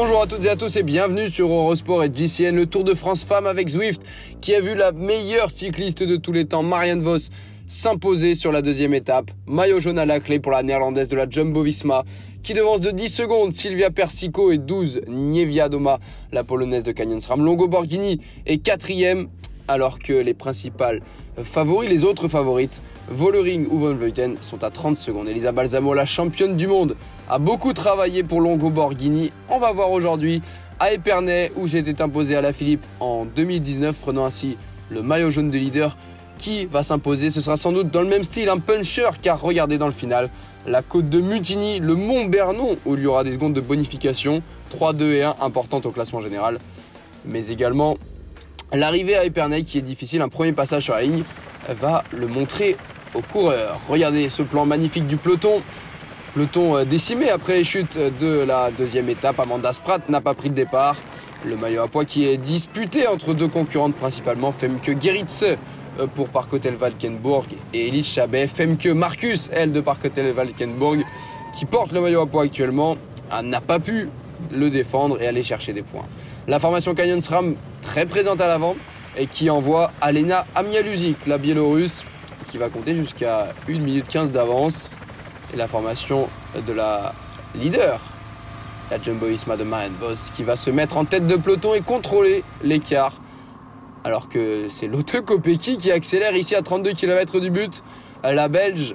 Bonjour à toutes et à tous et bienvenue sur Eurosport et JCN, le Tour de France Femmes avec Zwift qui a vu la meilleure cycliste de tous les temps, Marianne Vos, s'imposer sur la deuxième étape. Maillot jaune à la clé pour la néerlandaise de la Jumbo-Visma qui devance de 10 secondes Silvia Persico et 12 Niewiadoma, la polonaise de Canyon SRAM. Longo Borghini est quatrième alors que les principales favoris, les autres favorites, Vollering ou Van Vleuten sont à 30 secondes. Elisa Balsamo, la championne du monde, a beaucoup travaillé pour Longo Borghini. On va voir aujourd'hui à Épernay où s'était imposé Alaphilippe en 2019, prenant ainsi le maillot jaune de leader. Qui va s'imposer? Ce sera sans doute dans le même style, un puncher, car regardez dans le final, la côte de Mutigny, le Mont Bernon, où il y aura des secondes de bonification, 3, 2 et 1, importante au classement général. Mais également l'arrivée à Épernay qui est difficile, un premier passage sur la ligne va le montrer aux coureurs. Regardez ce plan magnifique du peloton. Peloton décimé après les chutes de la deuxième étape. Amanda Spratt n'a pas pris le départ. Le maillot à poids qui est disputé entre deux concurrentes principalement. Femke Gerritse pour Park Hotel Valkenburg et Elise Chabet. Femke Marcus, elle de Park Hotel Valkenburg, qui porte le maillot à poids actuellement, n'a pas pu le défendre et aller chercher des points. La formation Canyon SRAM très présente à l'avant et qui envoie Alena Amialuzik, la Biélorusse, qui va compter jusqu'à 1 minute 15 d'avance. Et la formation de la leader, la Jumbo-Visma de Marianne Vos, qui va se mettre en tête de peloton et contrôler l'écart. Alors que c'est Lotte Kopecky qui accélère ici à 32 km du but. La Belge,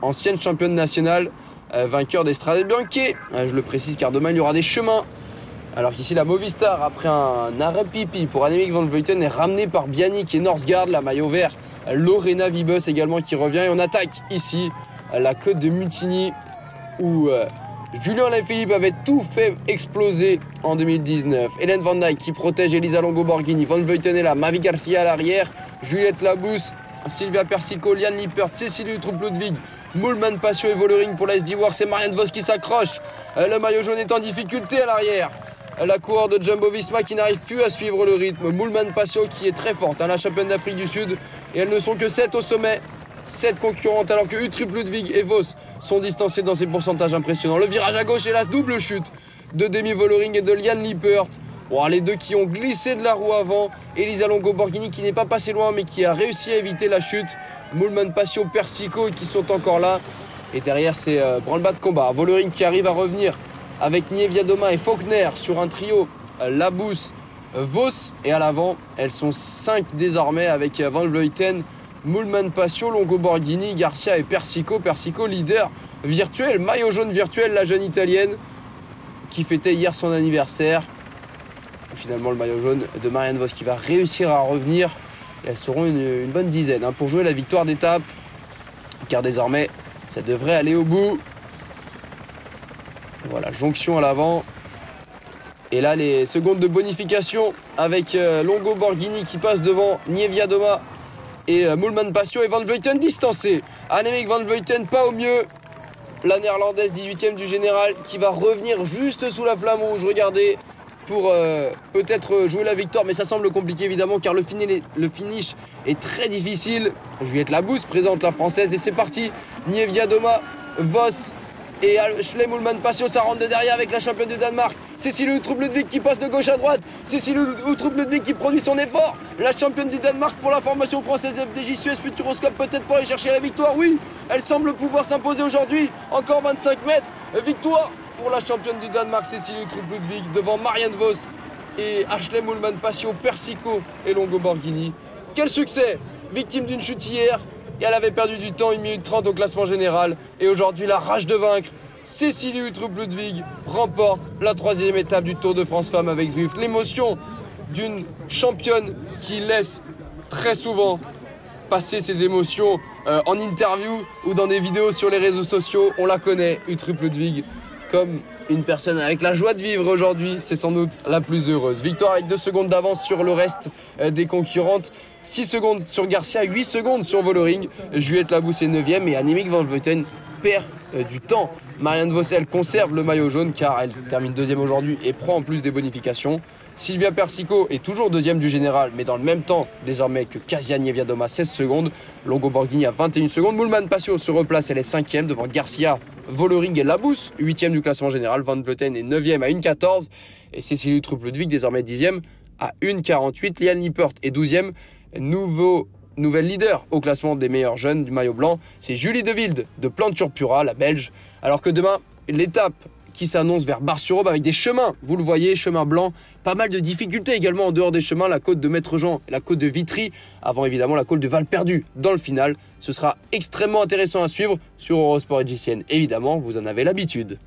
ancienne championne nationale, vainqueur des Strade Bianche. Je le précise car demain il y aura des chemins. Alors qu'ici la Movistar, après un arrêt pipi pour Annemiek van Vleuten, est ramenée par Bianic et Norsgaard, la maillot vert. Lorena Wiebes également qui revient. Et on attaque ici la côte de Mutigny où Julien Alaphilippe avait tout fait exploser en 2019. Hélène Van Dijk qui protège Elisa Longo Borghini. Van Vleuten est là. Mavi Garcia à l'arrière. Juliette Labousse, Silvia Persico, Liane Lippert, Cécilie Uttrup-Ludwig, Moolman Pasio et Vollering pour la SD Works. C'est Marianne Vos qui s'accroche. Le maillot jaune est en difficulté à l'arrière. La coureur de Jumbo-Visma qui n'arrive plus à suivre le rythme. Moolman Pasio qui est très forte, la championne d'Afrique du Sud. Et elles ne sont que 7 au sommet. 7 concurrentes alors que Uttrup-Ludwig et Vos sont distancés dans ces pourcentages impressionnants. Le virage à gauche et la double chute de Demi Vollering et de Liane Lippert. Bon, les deux qui ont glissé de la roue avant. Elisa Longo Borghini qui n'est pas passé loin mais qui a réussi à éviter la chute. Moolman Pasio, Persico qui sont encore là. Et derrière c'est branle-bas de combat. Vollering qui arrive à revenir avec Niewiadoma et Faulkner sur un trio. Labousse, Vos et à l'avant elles sont 5 désormais avec Van Vleuten, Moolman Pasio, Longo Borghini, Garcia et Persico. Persico leader virtuel, maillot jaune virtuel, la jeune italienne qui fêtait hier son anniversaire. Et finalement le maillot jaune de Marianne Vos qui va réussir à revenir. Et elles seront une bonne dizaine pour jouer la victoire d'étape, car désormais ça devrait aller au bout. Voilà, jonction à l'avant. Et là les secondes de bonification avec Longo Borghini qui passe devant Niewiadoma et Moolman Pasio et Van Vleuten distancé. Annemiek van Vleuten pas au mieux. La néerlandaise 18e du général qui va revenir juste sous la flamme rouge. Regardez, pour peut-être jouer la victoire. Mais ça semble compliqué évidemment car le finish est très difficile. Juliette Labousse présente la française et c'est parti. Niewiadoma, Vos et Ashley Moolman Pasio, ça rentre de derrière avec la championne du Danemark. Cécilie Uttrup-Ludwig qui passe de gauche à droite. Cécilie Uttrup-Ludwig qui produit son effort. La championne du Danemark pour la formation française FDJ Suez Futuroscope, peut-être pour aller chercher la victoire. Oui, elle semble pouvoir s'imposer aujourd'hui. Encore 25 mètres. Victoire pour la championne du Danemark, Cécilie Uttrup-Ludwig, devant Marianne Vos et Ashley Moolman Pasio, Persico et Longo Borghini. Quel succès! Victime d'une chute hier. Et elle avait perdu du temps, 1 minute 30 au classement général. Et aujourd'hui, la rage de vaincre. Cécilie Uttrup-Ludwig remporte la 3e étape du Tour de France Femmes avec Zwift. L'émotion d'une championne qui laisse très souvent passer ses émotions en interview ou dans des vidéos sur les réseaux sociaux. On la connaît, Uttrup-Ludwig, comme une personne avec la joie de vivre aujourd'hui. C'est sans doute la plus heureuse. Victoire avec 2 secondes d'avance sur le reste des concurrentes. 6 secondes sur Garcia, 8 secondes sur Vollering. Juliette Labousse est 9e et Annemiek van Vleuten perd du temps. Marianne Vos, elle conserve le maillot jaune car elle termine 2e aujourd'hui et prend en plus des bonifications. Silvia Persico est toujours deuxième du général, mais dans le même temps, désormais que Kasia Niewiadoma, 16 secondes. Longo Borghini à 21 secondes. Moolman Pasio se replace, elle est 5e devant Garcia, Vollering et Labous, 8e du classement général. Van Vleuten est 9e à 1,14. Et Cecilie Trupp-Ludwig, désormais 10e à 1,48. Liane Lippert est 12e. Nouvelle leader au classement des meilleurs jeunes du maillot blanc, c'est Julie De Wilde de Planturpura, la Belge. Alors que demain, l'étape qui s'annonce vers Bar-sur-Aube avec des chemins, vous le voyez, chemin blanc, pas mal de difficultés également en dehors des chemins, la côte de Maître-Jean et la côte de Vitry, avant évidemment la côte de Val-Perdu dans le final. Ce sera extrêmement intéressant à suivre sur Eurosport et JCN. Évidemment, vous en avez l'habitude.